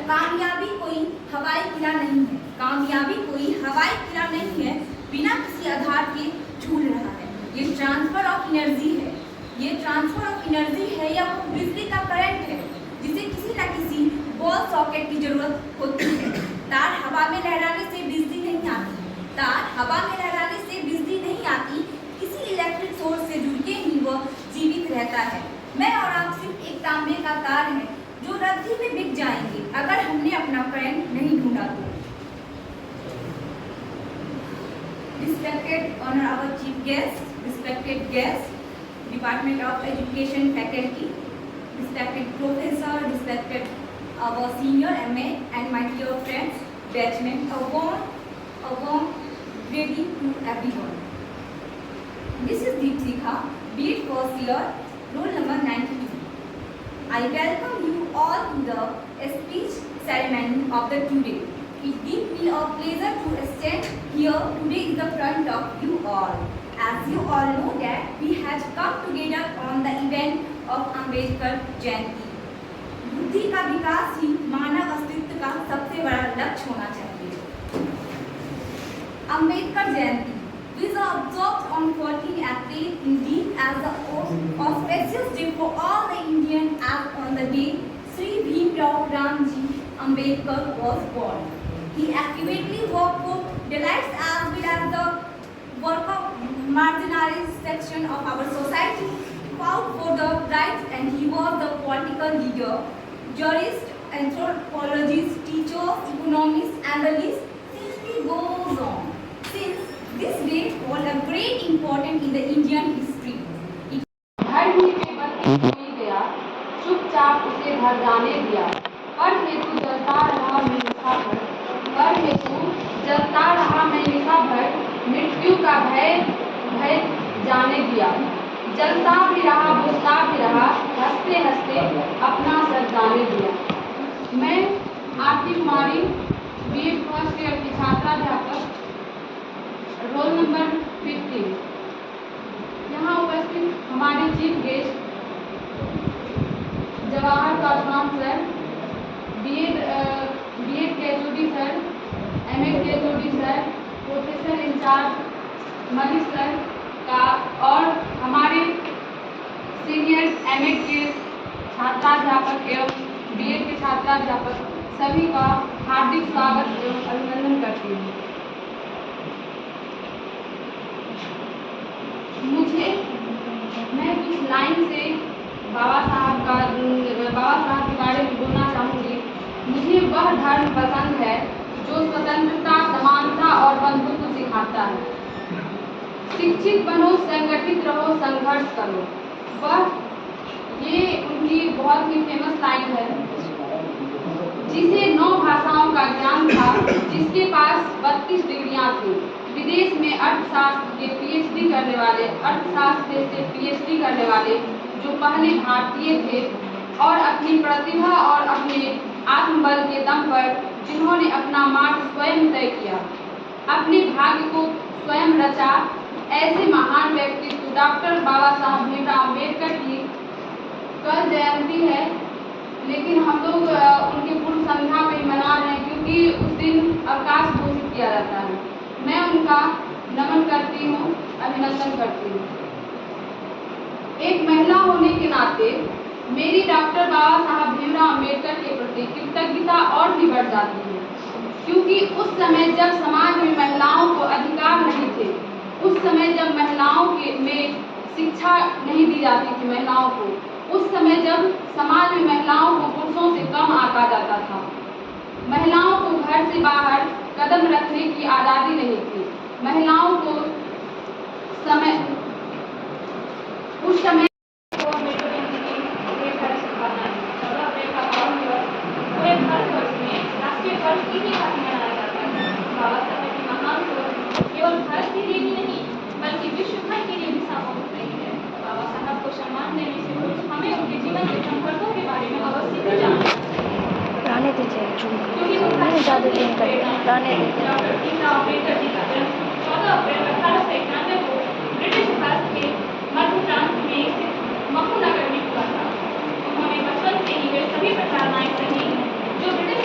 कामयाबी कोई हवाई किला नहीं है, कामयाबी कोई हवाई किला नहीं है, बिना किसी आधार के झूल रहा है। ये ट्रांसफर ऑफ एनर्जी है, ये ट्रांसफर ऑफ एनर्जी है या वो बिजली का करंट है जिसे किसी न किसी बॉल सॉकेट की जरूरत होती है। तार हवा में लहराने से बिजली नहीं आती, तार हवा में लहराने से बिजली नहीं आती, किसी इलेक्ट्रिक सोर्स से जुड़ के ही वह जीवित रहता है। मैं और आप सिर्फ एक तांबे का तार है जो रद्दी में बिक जाएंगे अगर हमने अपना करंट नहीं ढूंढा तो। Respected honor our chief guest, respected guests, Department of Education faculty, respected professor, respected our senior MA and my dear friends, batchmen, a warm greeting to everyone. This is Deepsika, B.Ed first year, roll number 92. I welcome you all to the speech ceremony of the today. It gives me a pleasure to stand here today in the front of you all. As you all know that we have come together on the event of Ambedkar Jayanti. बुद्धि का विकास ही मानव अस्तित्व का सबसे बड़ा लक्ष्य होना चाहिए। Ambedkar Jayanti is observed on 14 April indeed as the auspicious day for all the Indians as on the day Sri Bhimrao Ramji Ambedkar was born. He actively worked for delights as well as the work of marginalized section of our society, fought for the rights, and he was the political leader, jurist, anthropologist, teacher, economist, analyst. History goes on. Since this day was a great important in the Indian history. घर ही के बत्ती खोई गया, चुपचाप उसे घर जाने दिया। पर हेतु जलता रहा मैं निशा भर, पर हेतु जलता रहा मैं निशा भर, मृत्यु का भय जाने दिया। जलता भी रहा, बुझता भी रहा, हंसते हंसते अपना सर जाने दिया। मैं Aarti Kumari, B.Ed first year की छात्राध्यापक, रोल नंबर 15। यहाँ उपस्थित हमारे chief guest Jawahar Kashwan sir, B.Ed के HOD सर, MA के HOD sir, professor incharge Manish sir का और हमारे सीनियर MA के छात्राध्यापक एवं B.Ed के छात्राध्यापक सभी का हार्दिक स्वागत एवं अभिनंदन करती हूँ। मैं कुछ लाइन से बाबा साहब के बारे में बोलना चाहूँगी। मुझे वह धर्म पसंद है जो स्वतंत्रता, समानता और बंधुत्व सिखाता है। शिक्षित बनो, संगठित रहो, संघर्ष करो। ये उनकी बहुत ही फेमस लाइन है। जिसे 9 भाषाओं का ज्ञान था, जिसके पास 32 डिग्रियाँ थी, विदेश में अर्थशास्त्र से PhD करने वाले जो पहले भारतीय थे और अपनी प्रतिभा और अपने आत्मबल के दम पर जिन्होंने अपना मार्ग स्वयं तय किया, अपने भाग्य को स्वयं रचा, ऐसे महान व्यक्तित्व डॉक्टर बाबा साहब भीमराव अम्बेडकर की कल जयंती है। लेकिन हम लोग उनकी पूर्व संध्या में मना रहे हैं क्योंकि उस दिन अवकाश घोषित किया जाता है। मैं उनका नमन करती हूँ, अभिनंदन करती हूँ। एक महिला होने के नाते मेरी डॉक्टर बाबा साहब भीमराव अम्बेडकर के प्रति कृतज्ञता और भी बढ़ जाती है, क्योंकि उस समय जब समाज में महिलाओं को अधिकार नहीं थे, उस समय जब महिलाओं में शिक्षा नहीं दी जाती थी महिलाओं को, उस समय जब समाज में महिलाओं को पुरुषों से कम आंका जाता था, महिलाओं को घर से बाहर कदम रखने की आज़ादी नहीं थी, महिलाओं को उस समय केवल भारत के लिए ही नहीं बल्कि विश्व भर के लिए भी सामूहिक रही है। बाबा साहब को सम्मान देने से पूर्व हमें उनके जीवन के संघर्षों के बारे में अवश्य ही जानना चाहिए। क्योंकि डॉक्टर भीमराव अम्बेडकर जी का जन्म 14 अप्रैल 1891 को ब्रिटिश भारत के मध्य प्रांत में स्थित महू नगर में हुआ था। उन्होंने बचपन से ही वे सभी प्रचारणाएं सही जो ब्रिटिश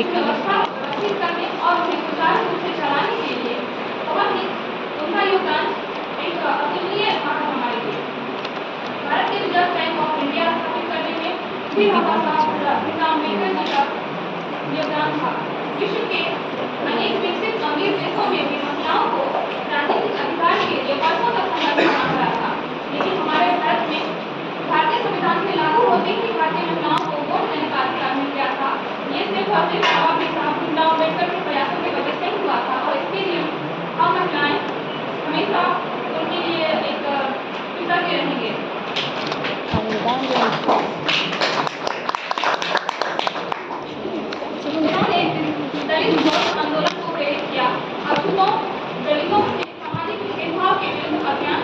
व्यवस्था व्यवस्थित करने और उन्हें सुचारू रूप से चलाने के लिए बहुत ही उनका योगदान एक अतुलनीय रहा हमारे लिए। भारत के रिजर्व बैंक ऑफ इंडिया स्थापित करने में भी बाबा साहब भीमराव अम्बेडकर जी का योगदान था। विश्व के अनेक विकसित अमीर देशों में भी महिलाओं को राजनीतिक अधिकार के लिए वर्षों तक संघर्ष करना पड़ा था, लेकिन हमारे भारत में भारतीय संविधान के लागू होते ही भारतीय महिलाओं को वोट देने का अधिकार मिल गया था। ये सिर्फ और सिर्फ बाबा साहब भीमराव अम्बेडकर के प्रयासों की वजह से हुआ था और इसके लिए हम महिलाएं हमेशा उनके लिए एक कृतज्ञ रहेंगे। उन्होंने दलित विरोध आंदोलन को प्रेरित किया, अछूतों दलितों के सामाजिक भेदभाव के विरुद्ध अभियान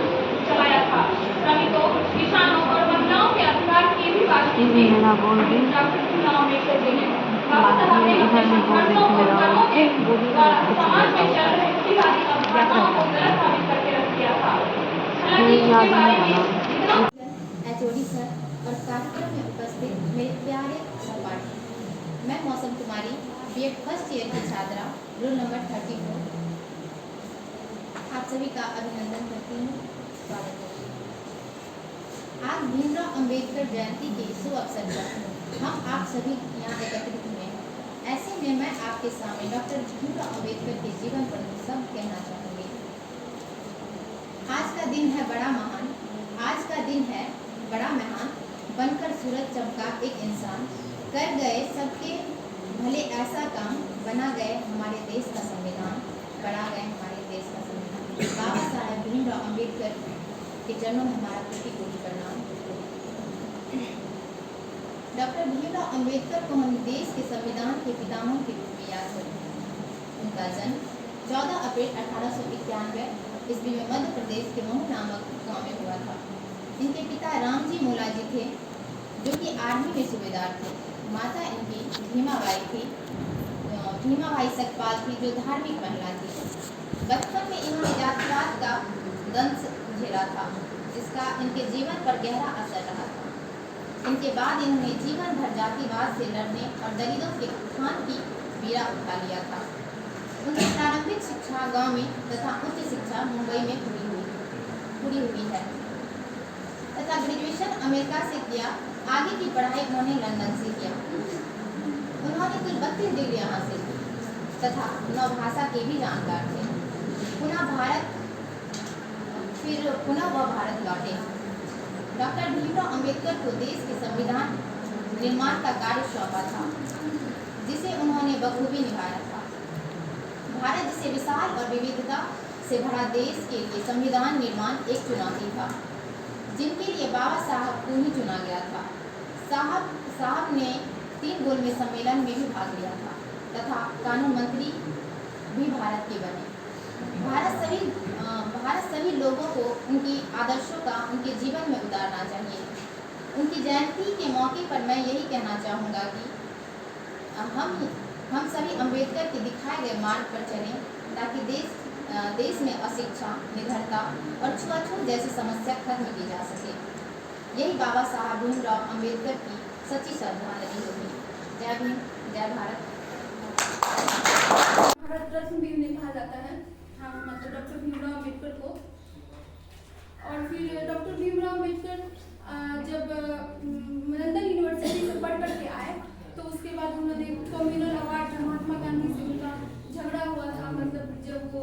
चलाया था, श्रमिकों, किसानों और महिलाओं के अधिकार की भी बात की थी। डॉक्टर भीमराव अम्बेडकर जी ने बाबा साहब ने अपने संघर्षों और कर्मों के द्वारा समाज में चल रहे रूढ़िवादी अवधारणाओं को गलत साबित करके रख दिया था। हालांकि उसके बारे में जितना एचओडी सर और कार्यक्रम में उपस्थित मेरे प्यारे सहपाठी, मैं मौसम कुमारी बीएड फर्स्ट ईयर की छात्रा रोल नंबर 34 आप सभी का अभिनंदन करती हूँ, स्वागत करती हूँ। आज भीमराव अम्बेडकर जयंती के शुभ अवसर पर हम आप सभी यहाँ एकत्रित हुए हैं। ऐसे में मैं आपके सामने डॉक्टर भीमराव अम्बेडकर के जीवन पर सब कहना चाहूँगी। आज का दिन है बड़ा महान, आज का दिन है बड़ा महान, बनकर सूरज चमका एक इंसान, कर गए सबके भले ऐसा काम, बना गए हमारे देश का संविधान, बना गए हमारे देश का संविधान। बाबा साहब भीमराव अम्बेडकर के जन्म में हमारा कोटि कोटि प्रणाम। डॉक्टर भीमराव अम्बेडकर को हम देश के संविधान के पितामह के रूप में याद करते हैं। उनका जन्म 14 अप्रैल 1891 ईस्वी में मध्य प्रदेश के महू नामक गाँव में हुआ था। इनके पिता रामजी मोलाजी थे, जो कि आर्मी में सूबेदार थे। माता इनकी भीमाबाई थी, भीमाबाई सकपाल थी, जो धार्मिक महिला थी। बचपन में इन्होंने जातिवाद का दंश झेला था, जिसका इनके जीवन पर गहरा असर रहा था। इनके बाद इन्होंने जीवन भर जातिवाद से लड़ने और दलितों के उत्थान की बीड़ा उठा लिया था। उनकी प्रारंभिक शिक्षा गांव में तथा उच्च शिक्षा मुंबई में पूरी हुई है तथा ग्रेजुएशन अमेरिका से किया। आगे की पढ़ाई उन्होंने लंदन से किया। उन्होंने कुल 32 डिग्रियां हासिल की तथा 9 भाषा के भी जानकार थे। पुनः वह भारत लौटे। डॉक्टर भीमराव अम्बेडकर को देश के संविधान निर्माण का कार्य सौंपा था, जिसे उन्होंने बखूबी निभाया था। भारत जिसे विशाल और विविधता से भरा देश के लिए संविधान निर्माण एक चुनौती था, जिनके लिए बाबा साहब को ही चुना गया था। साहब ने 3 गोलमेज सम्मेलन में भी भाग लिया था तथा कानून मंत्री भी भारत के बने। भारत सभी लोगों को उनकी आदर्शों का उनके जीवन में उतारना चाहिए। उनकी जयंती के मौके पर मैं यही कहना चाहूँगा कि हम सभी अम्बेडकर के दिखाए गए मार्ग पर चलें, ताकि देश में अशिक्षा, निर्धनता और छुआछूत जैसी समस्या खत्म की जा सके। यही बाबा साहब भीमराव अम्बेडकर की सच्ची श्रद्धांजलि होगी। जय भीम, जय भारत। भारत रत्न भी उन्हें कहा जाता है, हाँ, मतलब डॉक्टर भीमराव अम्बेडकर को। और फिर डॉक्टर भीमराव अम्बेडकर जब लंदन यूनिवर्सिटी से पढ़ कर के आए, तो उसके बाद उन्होंने कम्युनल अवार्ड जो महात्मा गांधी से उनका झगड़ा हुआ था, मतलब जब वो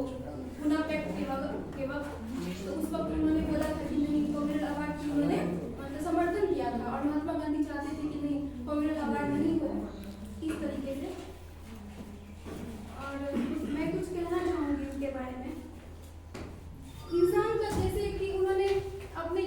पुनः पैक्ट के वक्त, तो उस वक्त उन्होंने बोला था कि नहीं, कम्युनल अवार्ड की उन्होंने मतलब समर्थन किया था। और महात्मा गांधी चाहते थे कि नहीं, कम्युनल अवार्ड नहीं हो इस तरीके से। और मैं कुछ कहना चाहूँगी उनके बारे में। इंसान का जैसे कि उन्होंने अपने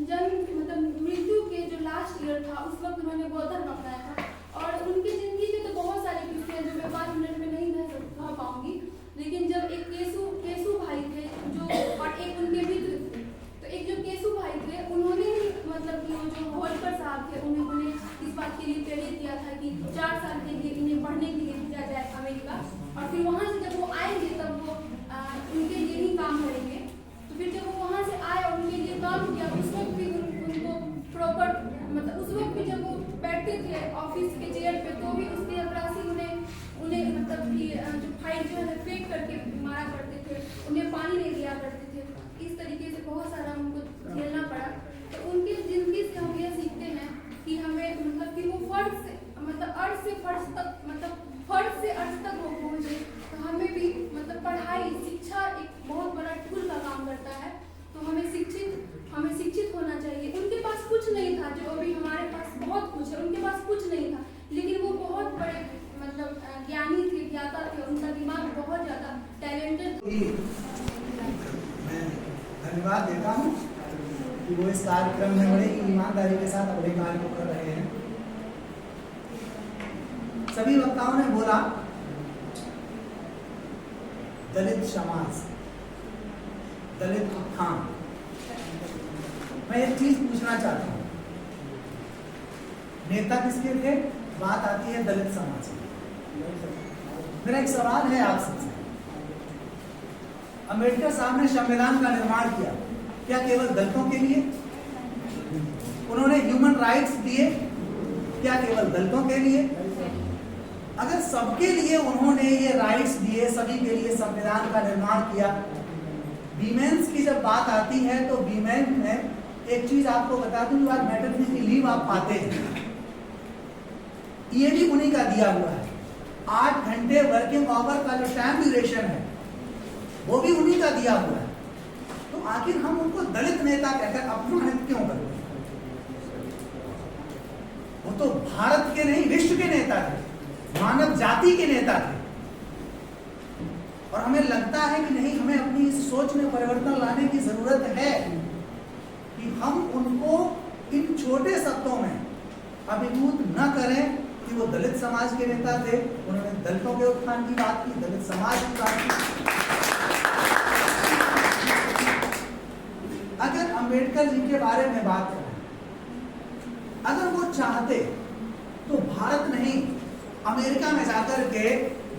जन्म मतलब मृत्यु के जो लास्ट ईयर था, उस वक्त उन्होंने बौद्ध धर्म अपनाया था। और उनकी ज़िंदगी के तो बहुत सारे किस्से हैं जो मैं 5 मिनट में नहीं कह पाऊँगी, लेकिन जब एक केसु भाई थे जो, और एक उनके मित्र थे, तो एक जो केसु भाई थे उन्होंने ही मतलब कि वो जो होल्कर साहब थे उन्होंने इस बात के लिए प्रेरित किया था कि 4 साल के लिए इन्हें पढ़ने के लिए भेजा जाए अमेरिका, और फिर वहाँ से जब वो आएंगे तब वो उनके लिए ही काम करेंगे। तो फिर जब वो वहाँ से आए और उनके लिए काम किया, उस वक्त भी उनको प्रॉपर मतलब उस वक्त भी जब वो बैठते थे ऑफिस के चेयर पे, तो भी उसकी राशि उन्हें मतलब कि जो फाइल जो है फेंक करके मारा करते थे, उन्हें पानी नहीं दिया करते थे, इस तरीके से बहुत सारा उनको झेलना पड़ा। तो उनकी जिंदगी से हम ये सीखते हैं कि हमें मतलब कि वो फर्श से मतलब अर्थ से फर्श तक मतलब फर्श से अर्थ तक वो पहुँचे। तो हमें भी मतलब पढ़ाई शिक्षा एक बहुत बड़ा टूल का काम करता है। तो हमें शिक्षित होना चाहिए। उनके पास कुछ नहीं था जो अभी हमारे पास बहुत कुछ है, उनके पास कुछ नहीं था, लेकिन वो बहुत बड़े मतलब ज्ञानी थे, ज्ञाता थे, उनका दिमाग बहुत ज़्यादा टैलेंटेड। मैं धन्यवाद देता हूँ कि वो इस कार्यक्रम में बड़े ईमानदारी के साथ अपने कार्य को कर रहे हैं। सभी वक्ताओं ने बोला दलित समाज, दलित उत्थान। मैं एक चीज पूछना चाहता हूँ, नेता किसके थे? बात आती है दलित समाज की। मेरा एक सवाल है आप सबसे, अंबेडकर साहब ने संविधान का निर्माण किया, क्या केवल दलितों के लिए? उन्होंने ह्यूमन राइट्स दिए, क्या केवल दलितों के लिए? अगर सबके लिए उन्होंने ये राइट्स दिए, सभी के लिए संविधान का निर्माण किया, वीमेंस की जब बात आती है तो वीमेन में एक चीज आपको बता दूं, जो आज मैटरनिटी लीव आप पाते हैं, ये भी उन्हीं का दिया हुआ है। 8 घंटे वर्किंग आवर का जो टाइम ड्यूरेशन है वो भी उन्हीं का दिया हुआ है। तो आखिर हम उनको दलित नेता कहकर अपमानित क्यों करते हैं? वो तो भारत के नहीं विश्व के नेता थे, मानव जाति के नेता थे। और हमें लगता है कि नहीं, हमें अपनी इस सोच में परिवर्तन लाने की जरूरत है कि हम उनको इन छोटे शब्दों में अभिभूत न करें कि वो दलित समाज के नेता थे। उन्होंने दलितों के उत्थान की बात की, दलित समाज की बात की। अगर अंबेडकर जी के बारे में बात करें, अगर वो चाहते तो भारत नहीं अमेरिका में जाकर के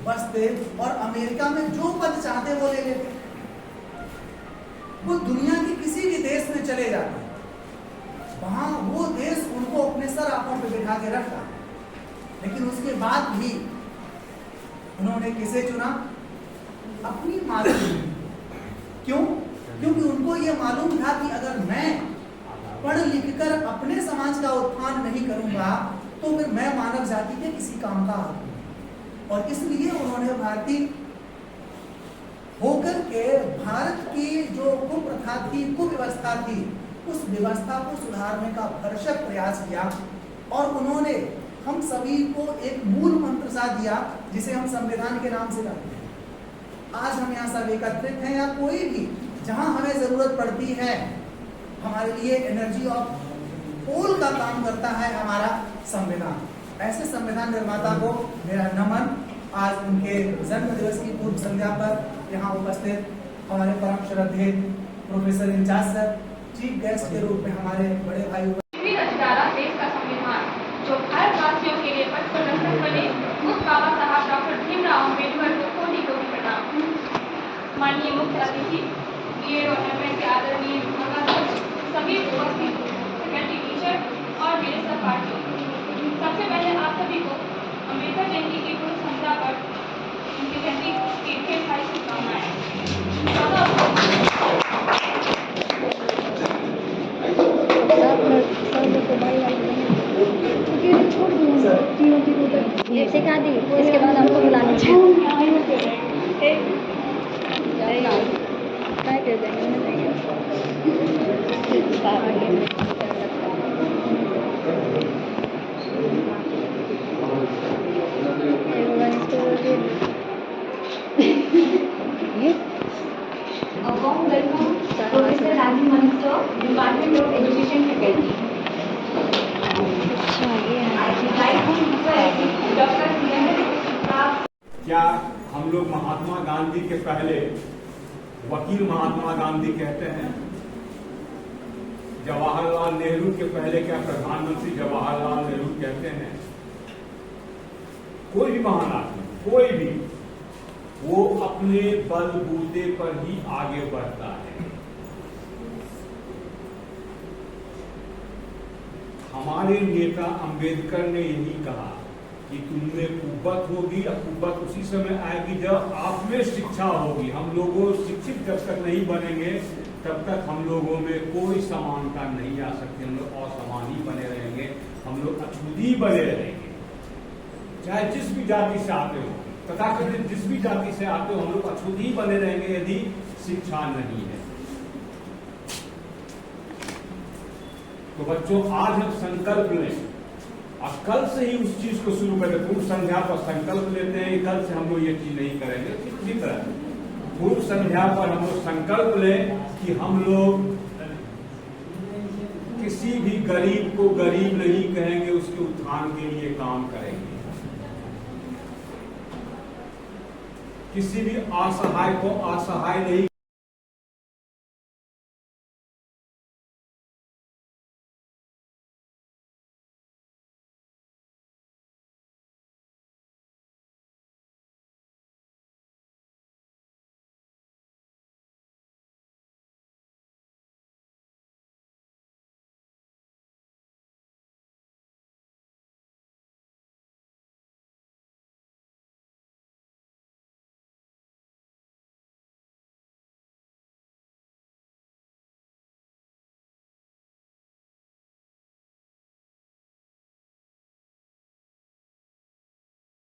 बसते और अमेरिका में जो पद चाहते वो ले लेते। वो दुनिया के किसी भी देश में चले जाते, वहां वो देश उनको अपने सर आंखों पे बिठा के रखता। लेकिन उसके बाद भी उन्होंने किसे चुना? अपनी मातृभूमि। क्यों? क्योंकि उनको ये मालूम था कि अगर मैं पढ़ लिख कर अपने समाज का उत्थान नहीं करूंगा तो फिर मैं मानव जाति के किसी काम का आदमी नहीं। और इसलिए उन्होंने भारतीय होकर के भारत की जो कुप्रथा थी, कुव्यवस्था थी, उस व्यवस्था को सुधारने का भरसक प्रयास किया। और उन्होंने हम सभी को एक मूल मंत्र सा दिया जिसे हम संविधान के नाम से जानते हैं। आज हम यहाँ सब एकत्रित हैं, या कोई भी जहाँ हमें जरूरत पड़ती है, हमारे लिए एनर्जी ऑफ पोल का काम करता है हमारा संविधान। ऐसे संविधान निर्माता को मेरा नमन। आज उनके जन्म दिवस की पूर्व संध्या पर यहाँ उपस्थित हमारे परम श्रद्धेय professor in-charge sir, chief guest के रूप में हमारे बड़े भाई देश का संविधान जो भारतवासियों के लिए पथ प्रदर्शक बने, उस बाबा साहब डॉक्टर भीमराव अम्बेडकर को कोटि कोटि प्रणाम। माननीय मुख्य अतिथि, बीएड और एमए के आदरणीय विभागाध्यक्ष, सभी उपस्थित फैकल्टी, टीचर और मेरे सहपाठी, सबसे पहले आप सभी को अम्बेडकर जयंती की पूर्व संध्या पर उनकी जयंती की ढेर सारी शुभकामनाएं। सिखा दी, इसके बाद हमको बुलाना professor Rajiv minister, department of education faculty. क्या हम लोग महात्मा गांधी के पहले वकील महात्मा गांधी कहते हैं? जवाहरलाल नेहरू के पहले क्या प्रधानमंत्री जवाहरलाल नेहरू कहते हैं? कोई भी महान आदमी, कोई भी, वो अपने बलबूते पर ही आगे बढ़ता है। हमारे नेता अंबेडकर ने यही कहा कि तुमने कुव्वत होगी, और कुव्वत उसी समय आएगी जब आप में शिक्षा होगी। हम लोगों शिक्षित जब तक नहीं बनेंगे तब तक हम लोगों में कोई समानता नहीं आ सकती। हम लोग असमान ही बने रहेंगे, हम लोग अछूती बने रहेंगे, चाहे जिस भी जाति से आते हो, तथाकथित जिस भी जाति से आते हो, हम लोग अछूती ही बने रहेंगे यदि शिक्षा नहीं है। तो बच्चों, आज हम संकल्प लें और कल से ही उस चीज को शुरू करें। पूर्व संध्या पर संकल्प लेते हैं, कल से हम लोग ये चीज नहीं करेंगे। इसी तरह पूर्व संध्या पर हम लोग संकल्प लें कि हम लोग किसी भी गरीब को गरीब नहीं कहेंगे, उसके उत्थान के लिए काम करेंगे। किसी भी असहाय को असहाय नहीं